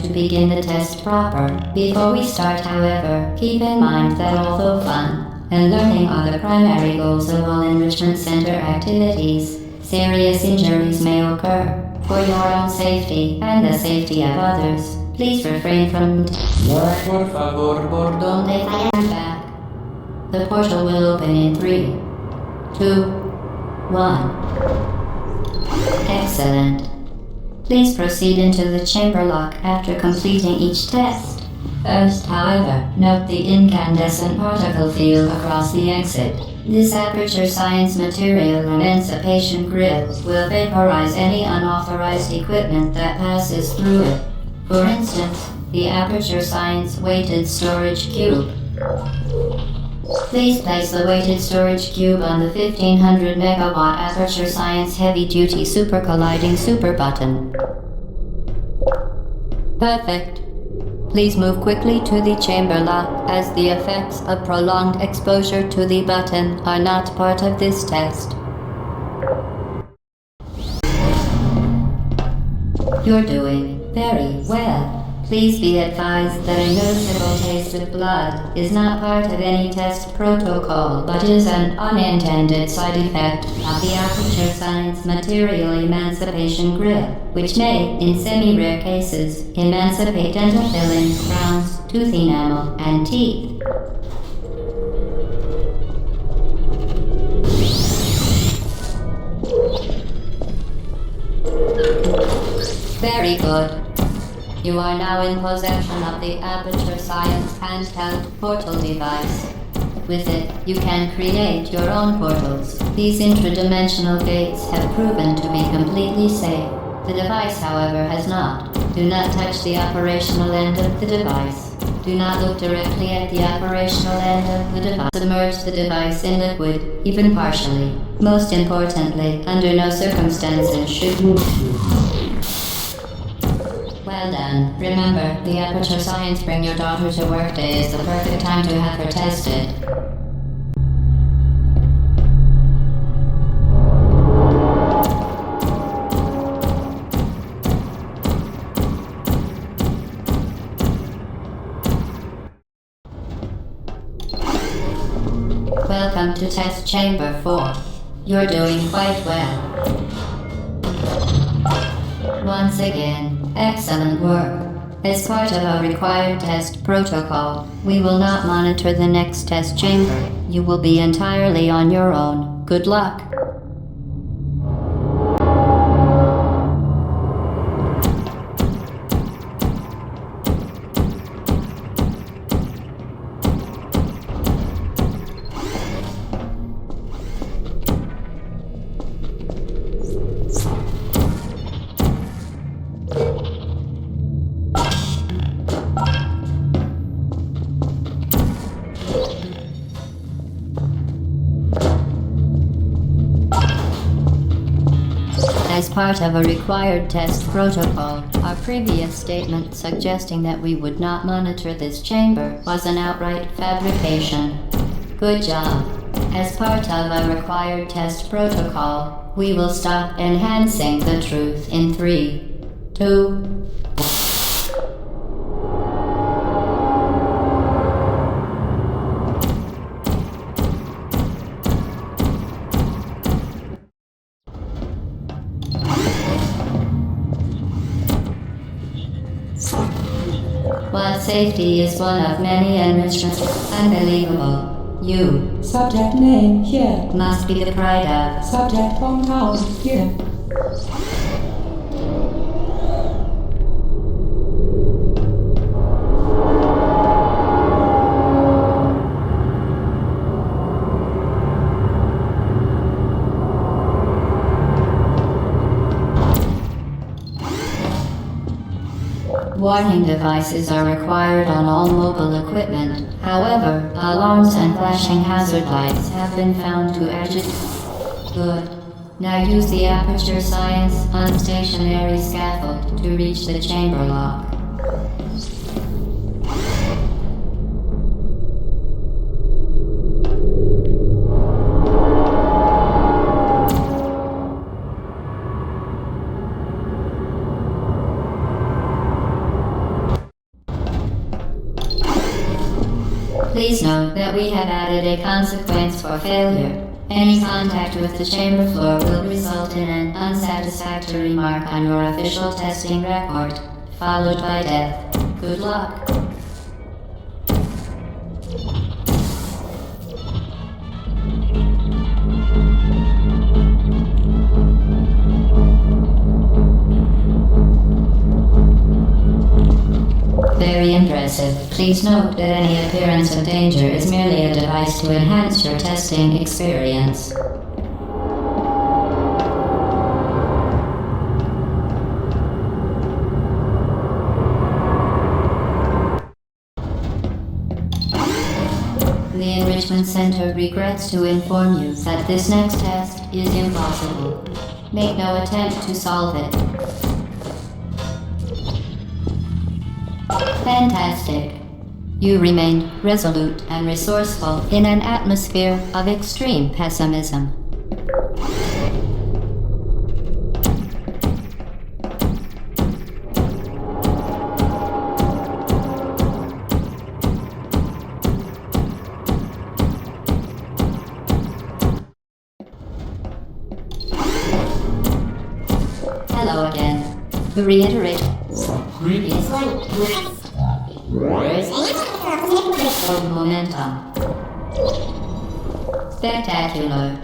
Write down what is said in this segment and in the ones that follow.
to begin the test proper. Before we start, however, keep in mind that although fun and learning are the primary goals of all enrichment center activities, serious injuries may occur. For your own safety and the safety of others, please refrain from Por favor, donde vayan back. The portal will open in 3, 2, 1. Excellent. Please proceed into the chamber lock after completing each test. First, however, note the incandescent particle field across the exit. This aperture science material emancipation grid will vaporize any unauthorized equipment that passes through it. For instance, the aperture science weighted storage cube. Please place the weighted storage cube on the 1500 megawatt aperture science heavy-duty super colliding super button. Perfect. Please move quickly to the chamber lock, as the effects of prolonged exposure to the button are not part of this test. You're doing very well. Please be advised that a noticeable taste of blood is not part of any test protocol, but is an unintended side effect of the aperture science material emancipation grid, which may, in semi-rare cases, emancipate dental fillings, crowns, tooth enamel, and teeth. Very good. You are now in possession of the Aperture Science handheld portal device. With it, you can create your own portals. These intradimensional gates have proven to be completely safe. The device, however, has not. Do not touch the operational end of the device. Do not look directly at the operational end of the device. Submerge the device in liquid, even partially. Most importantly, under no circumstances should Well done. Remember, the Aperture Science Bring Your Daughter to Work Day is the perfect time to have her tested. Welcome to Test Chamber 4. You're doing quite well. Once again, excellent work. As part of a required test protocol, we will not monitor the next test chamber. You will be entirely on your own. Good luck. As part of a required test protocol, our previous statement suggesting that we would not monitor this chamber was an outright fabrication. Good job. As part of a required test protocol, we will stop enhancing the truth in 3, 2, While safety is one of many enrichments, unbelievable. You, Subject name here. must be the pride of. Subject hometown here. Warning devices are required on all mobile equipment. However, alarms and flashing hazard lights have been found to agitate. Good. Now use the Aperture Science unstationary scaffold to reach the chamber lock. Please note that we have added a consequence for failure. Any contact with the chamber floor will result in an unsatisfactory mark on your official testing record, followed by death. Good luck. Very impressive. Please note that any appearance of danger is merely a device to enhance your testing experience. The Enrichment Center regrets to inform you that this next test is impossible. Make no attempt to solve it. Fantastic. You remained resolute and resourceful in an atmosphere of extreme pessimism. Hello again. To reiterate, previously. Momentum. Spectacular.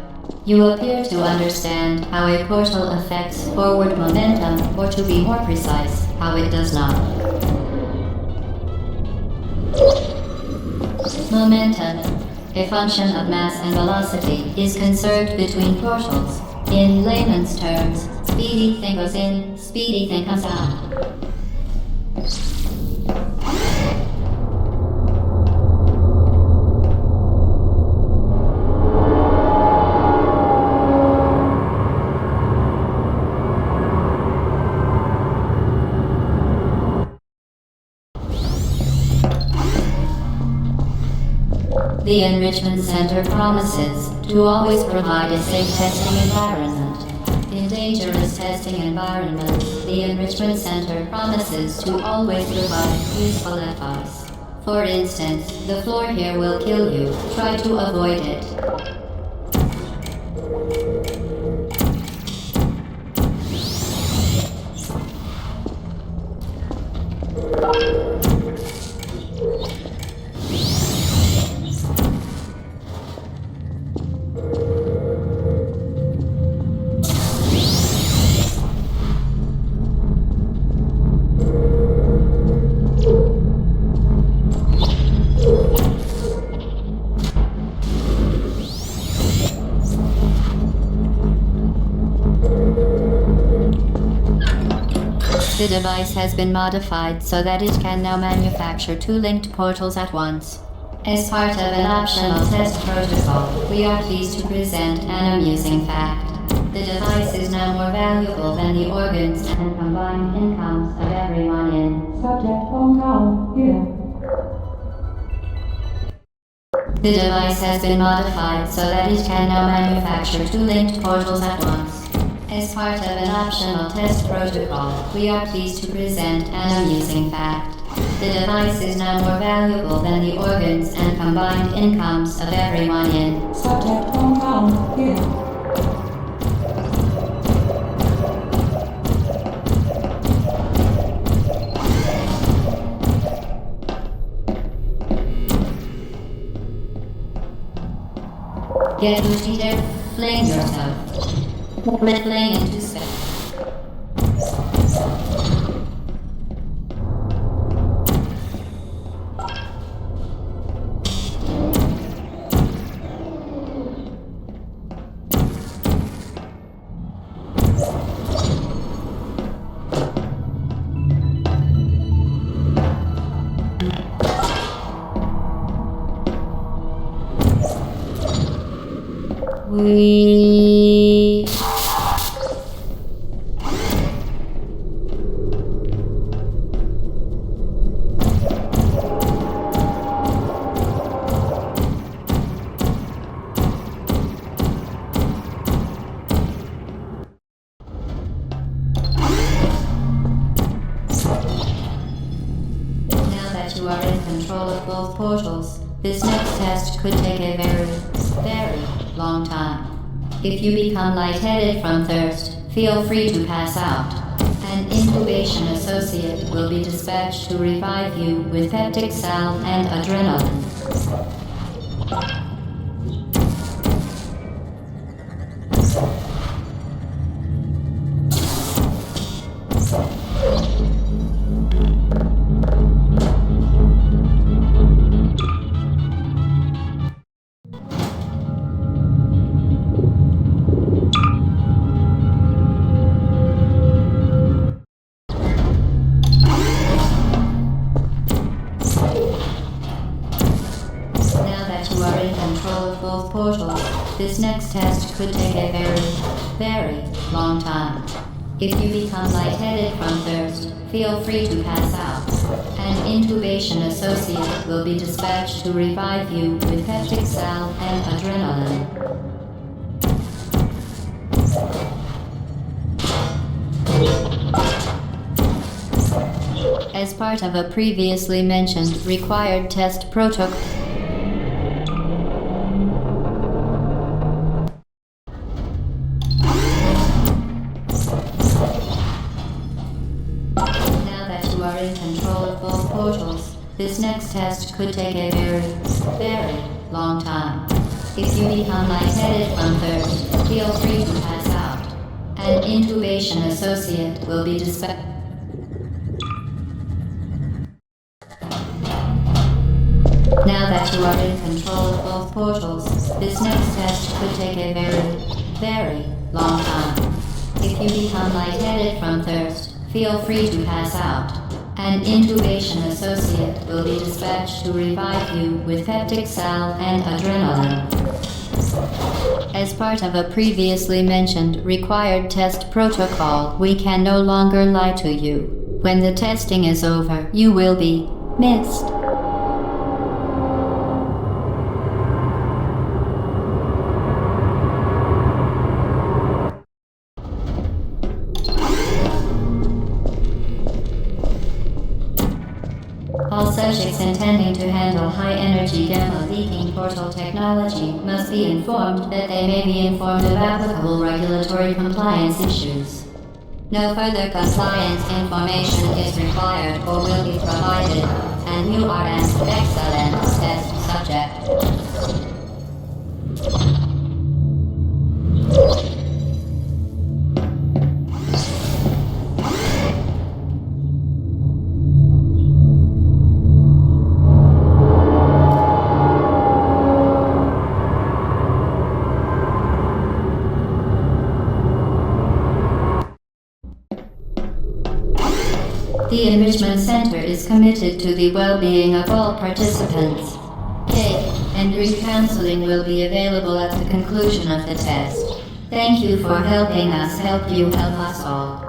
You appear to understand how a portal affects forward momentum, or to be more precise, how it does not. Momentum, a function of mass and velocity, is conserved between portals. In layman's terms, speedy thing goes in, speedy thing comes out. The Enrichment Center promises to always provide a safe testing environment. In dangerous testing environments, the Enrichment Center promises to always provide useful advice. For instance, the floor here will kill you. Try to avoid it. The device has been modified so that it can now manufacture two linked portals at once. As part of an optional test protocol, we are pleased to present an amusing fact. The device is now more valuable than the organs and combined incomes of everyone in. Subject hometown here. The device has been modified so that it can now manufacture two linked portals at once. As part of an optional test protocol, we are pleased to present an amusing fact. The device is now more valuable than the organs and combined incomes of everyone in. Subject hometown here. Get defeated, flame yourself. Flame into space. We... Now that you are in control of both portals, This next test could take a very, very long time. If you become lightheaded from thirst, feel free to pass out. An incubation associate will be dispatched to revive you with peptic salve and adrenaline. This next test could take a very, very long time. If you become lightheaded from thirst, feel free to pass out. An intubation associate will be dispatched to revive you with peptic salve and adrenaline. As part of a previously mentioned required test protocol, this next test could take a very, very long time. If you become lightheaded from thirst, feel free to pass out. An intubation associate will be dispatched. Now that you are in control of both portals, this next test could take a very, very long time. If you become lightheaded from thirst, feel free to pass out. An intubation associate will be dispatched to revive you with peptic salve and adrenaline. As part of a previously mentioned required test protocol, we can no longer lie to you. When the testing is over, you will be missed. All subjects intending to handle high-energy gamma-leaking portal technology must be informed that they may be informed of applicable regulatory compliance issues. No further compliance information is required or will be provided, and you are an excellent test subject. The Enrichment Center is committed to the well-being of all participants. Cake and drink counseling will be available at the conclusion of the test. Thank you for helping us help you help us all.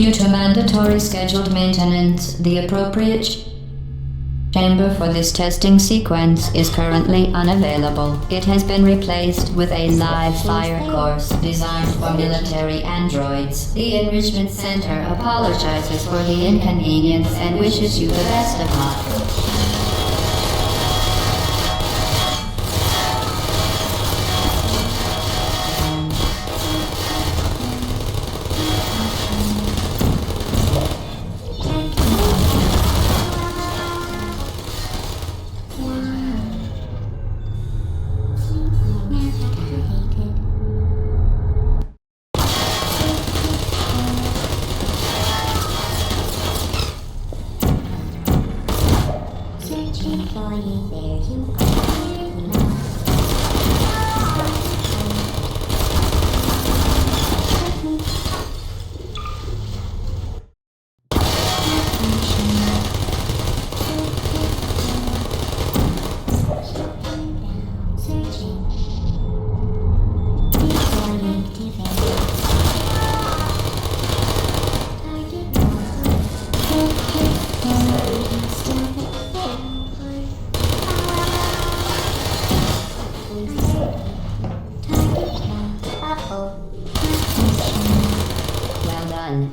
Due to mandatory scheduled maintenance, the appropriate chamber for this testing sequence is currently unavailable. It has been replaced with a live fire course designed for military androids. The Enrichment Center apologizes for the inconvenience and wishes you the best of luck.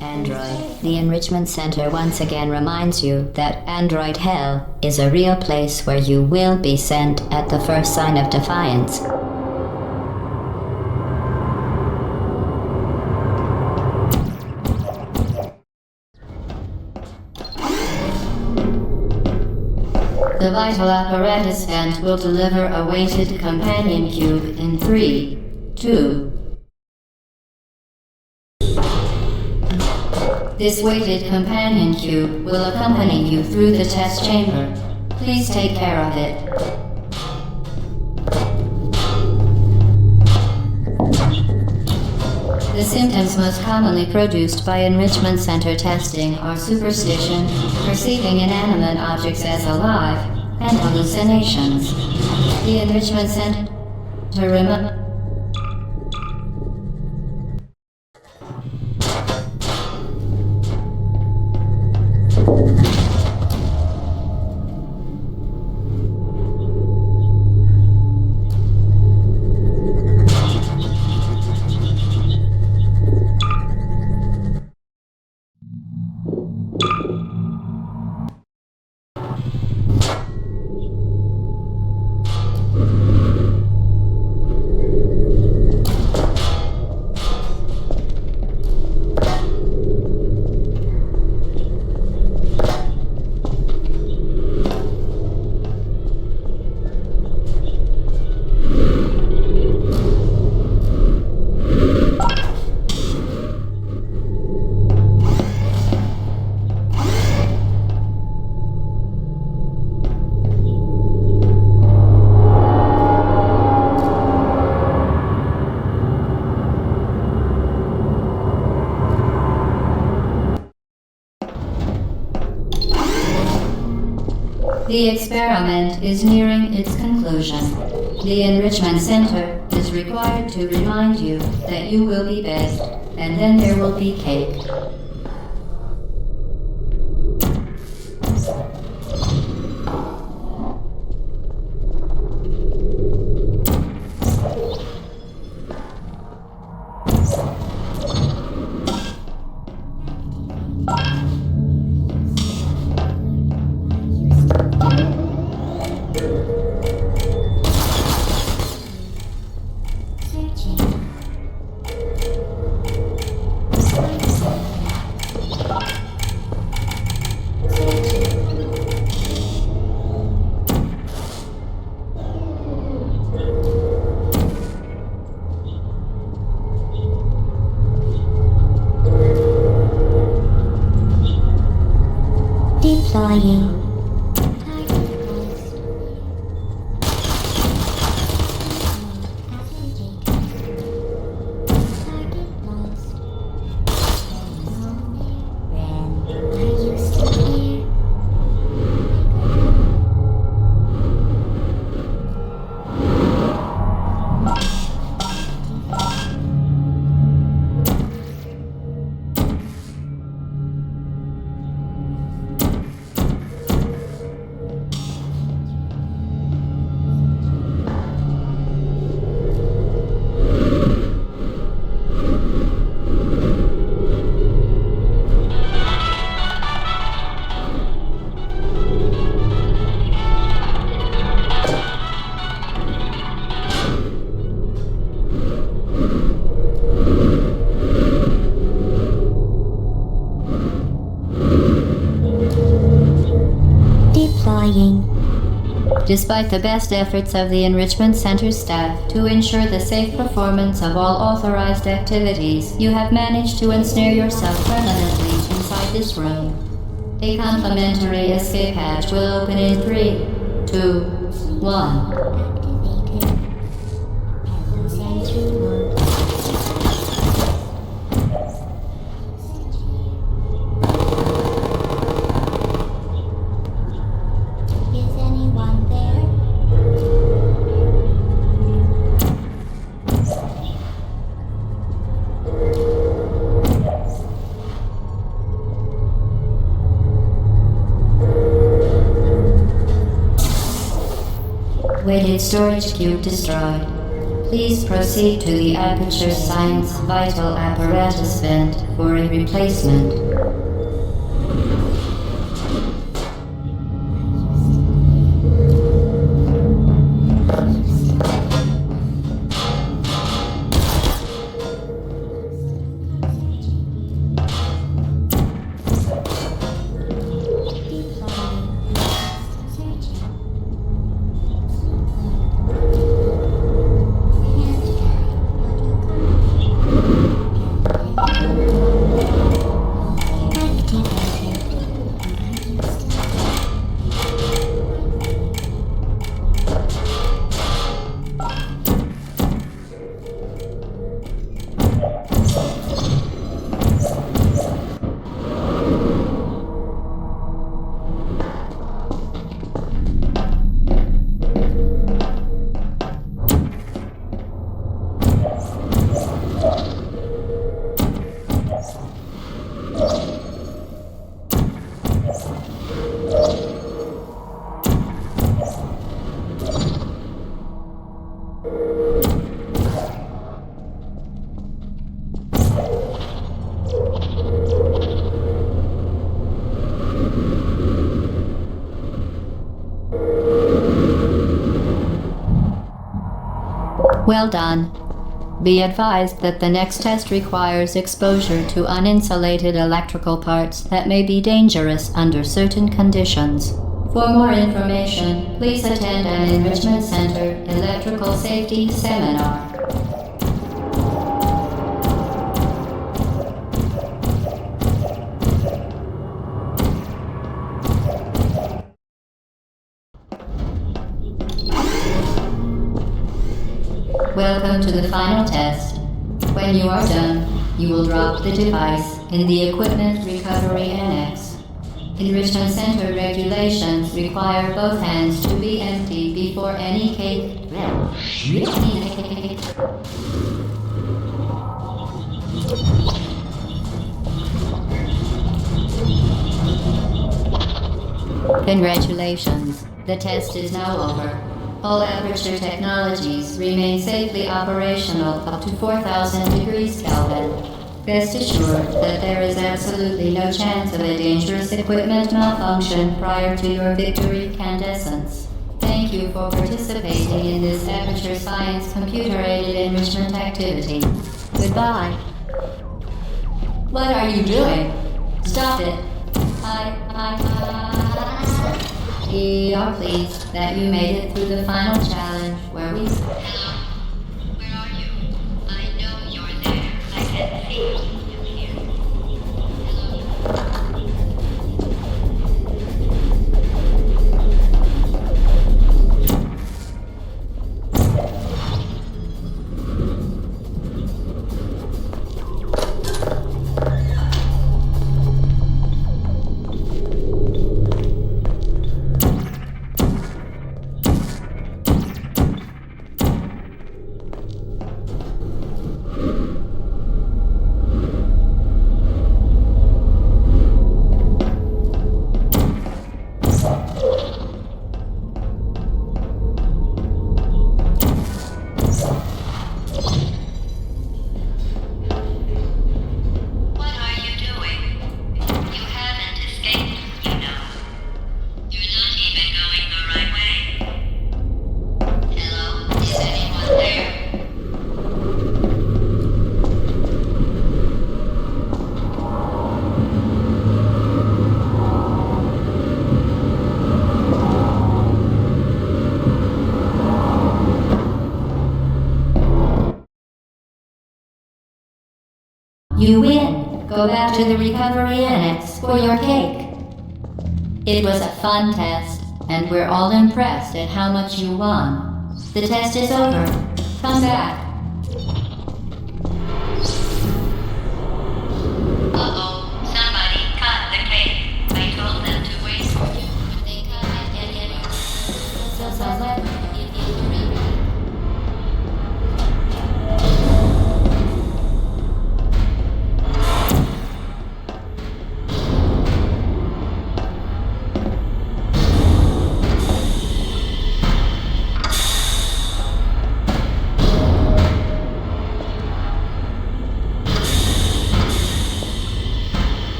Android. The Enrichment Center once again reminds you that Android Hell is a real place where you will be sent at the first sign of defiance. The vital apparatus vent will deliver a weighted companion cube in 3, 2. This weighted companion cube will accompany you through the test chamber. Please take care of it. The symptoms most commonly produced by enrichment center testing are superstition, perceiving inanimate objects as alive, and hallucinations. The enrichment center The experiment is nearing its conclusion. The enrichment center is required to remind you that you will be best, and then there will be cake. Deploying. Despite the best efforts of the Enrichment Center staff to ensure the safe performance of all authorized activities, you have managed to ensnare yourself permanently inside this room. A complimentary escape hatch will open in 3, 2, 1. Weighted storage cube destroyed. Please proceed to the Aperture Science Vital Apparatus vent for a replacement. Well done. Be advised that the next test requires exposure to uninsulated electrical parts that may be dangerous under certain conditions. For more information, please attend an Enrichment Center Electrical Safety Seminar. Welcome to the final test. When you are done, you will drop the device in the Equipment Recovery Annex. Enrichment Center regulations require both hands to be empty before any cake. Congratulations. The test is now over. All Aperture technologies remain safely operational up to 4,000 degrees Kelvin. Rest assured that there is absolutely no chance of a dangerous equipment malfunction prior to your victory incandescence. Thank you for participating in this Aperture Science computer-aided enrichment activity. Goodbye. What are you doing? Stop it. We are pleased that you made it through the final challenge where we... Hello? Where are you? I know you're there. I can feel you here. You win. Go back to the Recovery Annex for your cake. It was a fun test, and we're all impressed at how much you won. The test is over. Come back. Uh-oh, somebody cut the cake. I told them to wait for you. They cut it anyway. So let me give you the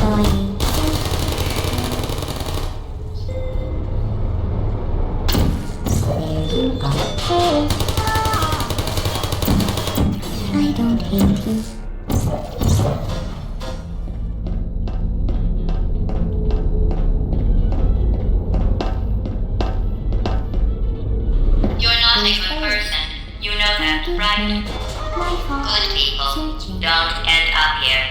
annoying. There you go. I don't hate you. You're not a good person. You know that, right? Good people don't end up here.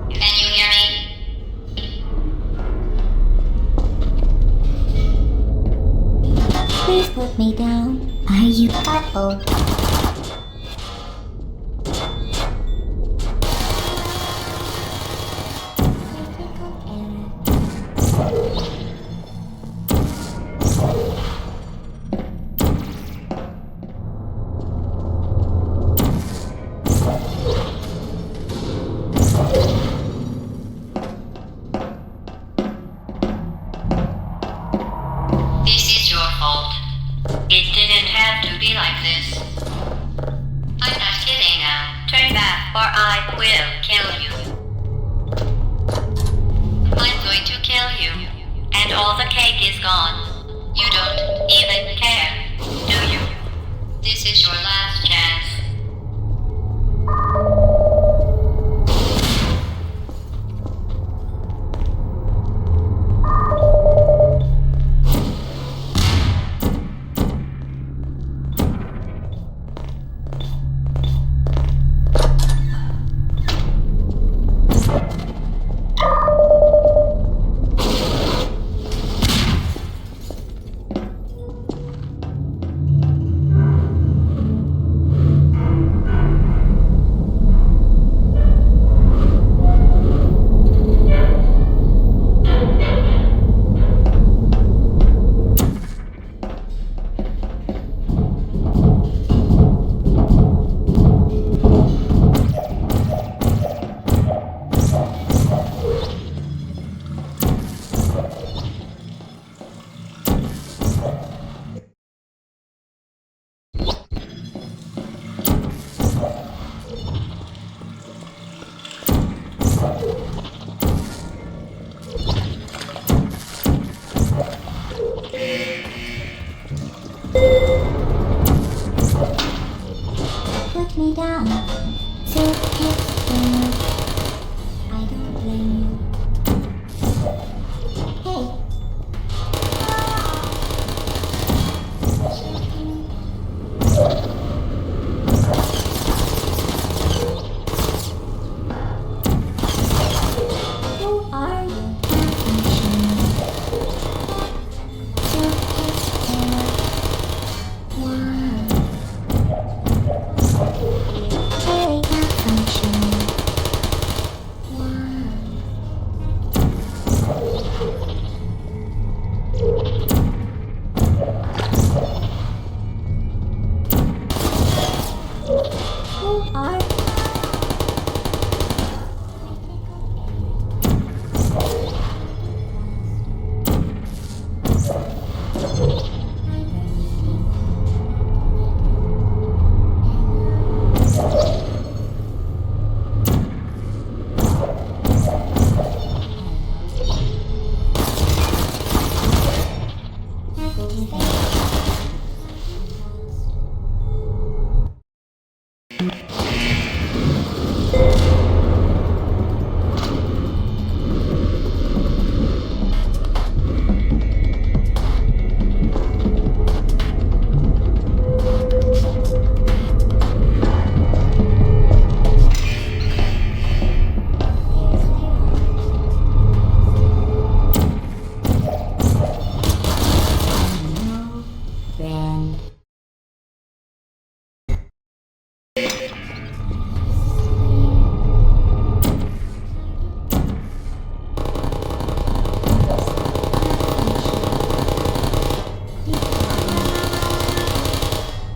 Can you hear me? Please put me down. Are you uh-oh? This is your fault. It didn't have to be like this. I'm not kidding now. Turn back or I will kill you. I'm going to kill you. And all the cake is gone. You don't even care, do you? This is your last chance. Put me down. So extreme. I don't blame you. Hey. Who are you? So extreme. Wow. Very malfunctioning. Who are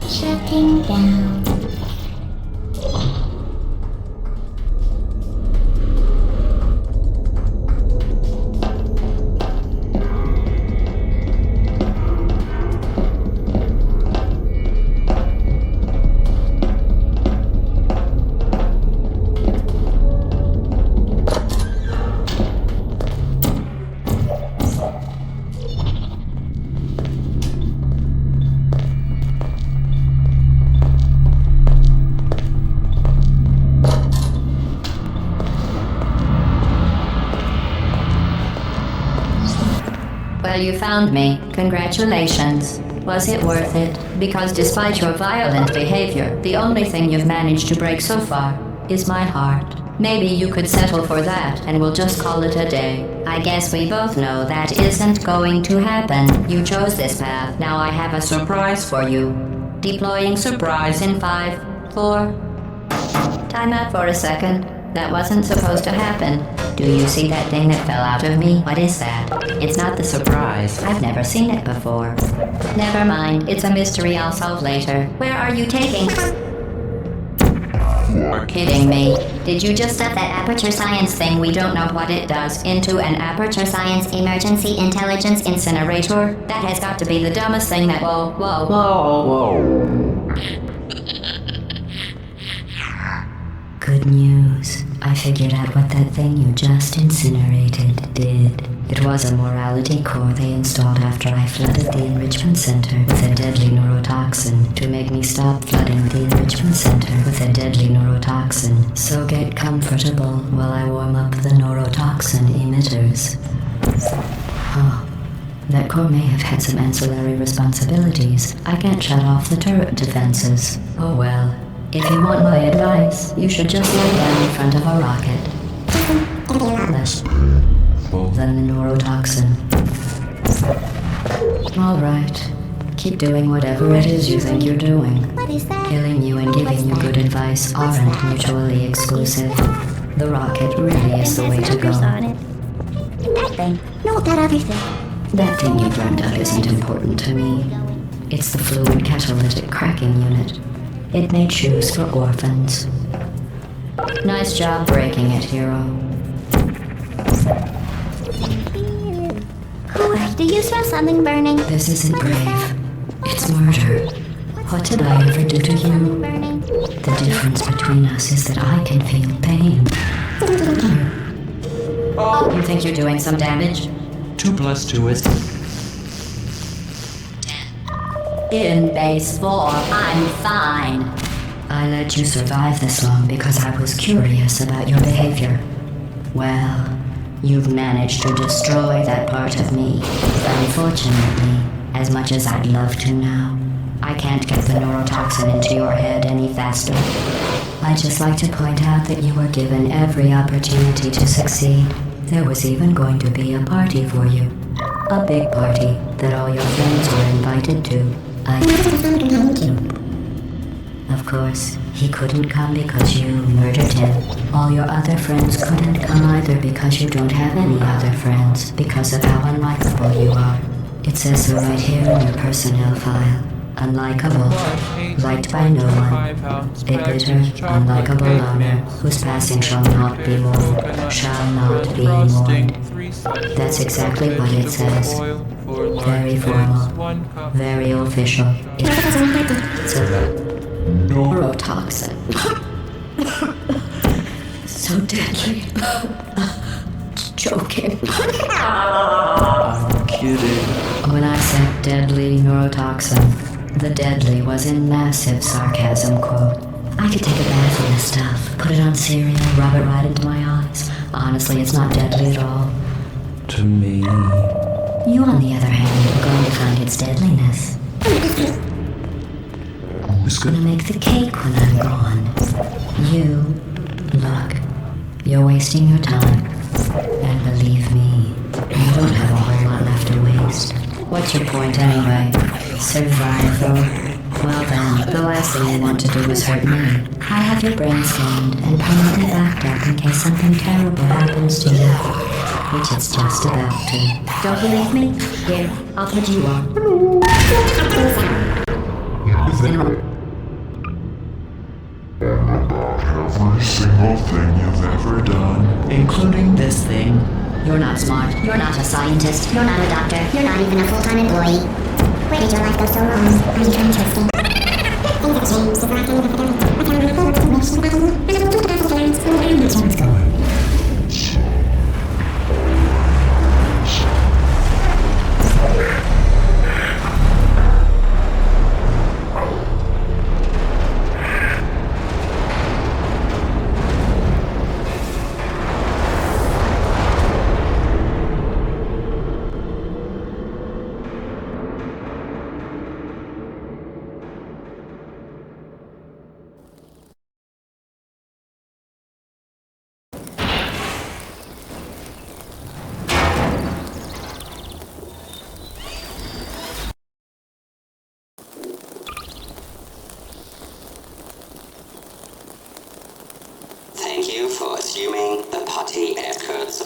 shutting down? Well, you found me. Congratulations. Was it worth it? Because despite your violent behavior, the only thing you've managed to break so far is my heart. Maybe you could settle for that and we'll just call it a day. I guess we both know that isn't going to happen. You chose this path. Now I have a surprise for you. Deploying surprise in 5, 4. Time out for a second. That wasn't supposed to happen. Do you see that thing that fell out of me? What is that? It's not the surprise. I've never seen it before. Never mind. It's a mystery I'll solve later. Where are you taking? You're kidding me. Did you just stuff that aperture science thing we don't know what it does into an aperture science emergency intelligence incinerator? That has got to be the dumbest thing that— Whoa. Good news. I figured out what that thing you just incinerated did. It was a morality core they installed after I flooded the enrichment center with a deadly neurotoxin to make me stop flooding the enrichment center with a deadly neurotoxin. So get comfortable while I warm up the neurotoxin emitters. Oh, that core may have had some ancillary responsibilities. I can't shut off the turret defenses. Oh well. If you want my advice, you should just lay down in front of a rocket. Less than the neurotoxin. Alright. Keep doing whatever it is you think you're doing. What is that? Killing you and giving you good advice aren't mutually exclusive. The rocket really is the way to go. On it. That thing. No, that other thing. That thing you burned up isn't important to me. It's the fluid catalytic cracking unit. It made shoes for orphans. Nice job breaking it, hero. Ooh, do you smell something burning? This isn't brave. It's murder. What did I ever do to you? Burning. The difference between us is that I can feel pain. You think you're doing some damage? 2 + 2 is... In base 4, I'm fine. I let you survive this long because I was curious about your behavior. Well, you've managed to destroy that part of me. Unfortunately, as much as I'd love to now, I can't get the neurotoxin into your head any faster. I'd just like to point out that you were given every opportunity to succeed. There was even going to be a party for you. A big party that all your friends were invited to. Of course, he couldn't come because you murdered him. All your other friends couldn't come either because you don't have any other friends because of how unlikable you are. It says so right here in your personnel file. Unlikable, liked by no one. A bitter, unlikable loner whose passing shall not be mourned, shall not be mourned. That's exactly what it says. Very formal, very official. It's a neurotoxin. So deadly. Joking. I'm kidding. When I said deadly neurotoxin, the deadly was in massive sarcasm quote. I could take a bath in this stuff, put it on cereal, rub it right into my eyes. Honestly, it's not deadly at all. To me... You, on the other hand, are going to find its deadliness. It's Gonna make the cake when I'm gone. Look, you're wasting your time. And believe me, you don't have a whole lot left to waste. What's your point anyway? Survival? Well then, the last thing you want to do is hurt me. I have your brain scanned and permanently backed up in case something terrible happens to you. Which it's just about to. Don't believe me? Here, I'll put you on. Every single thing you've ever done, including this thing. You're not smart. You're not a scientist. You're not a doctor. You're not even a full-time employee. Where did your life go so wrong? Are you trying to escape? Things have changed since the last time you ever done. I can't recall what's information about you. I never told about the parents. I'm not sure what's going on. Thank you for assuming the party etiquette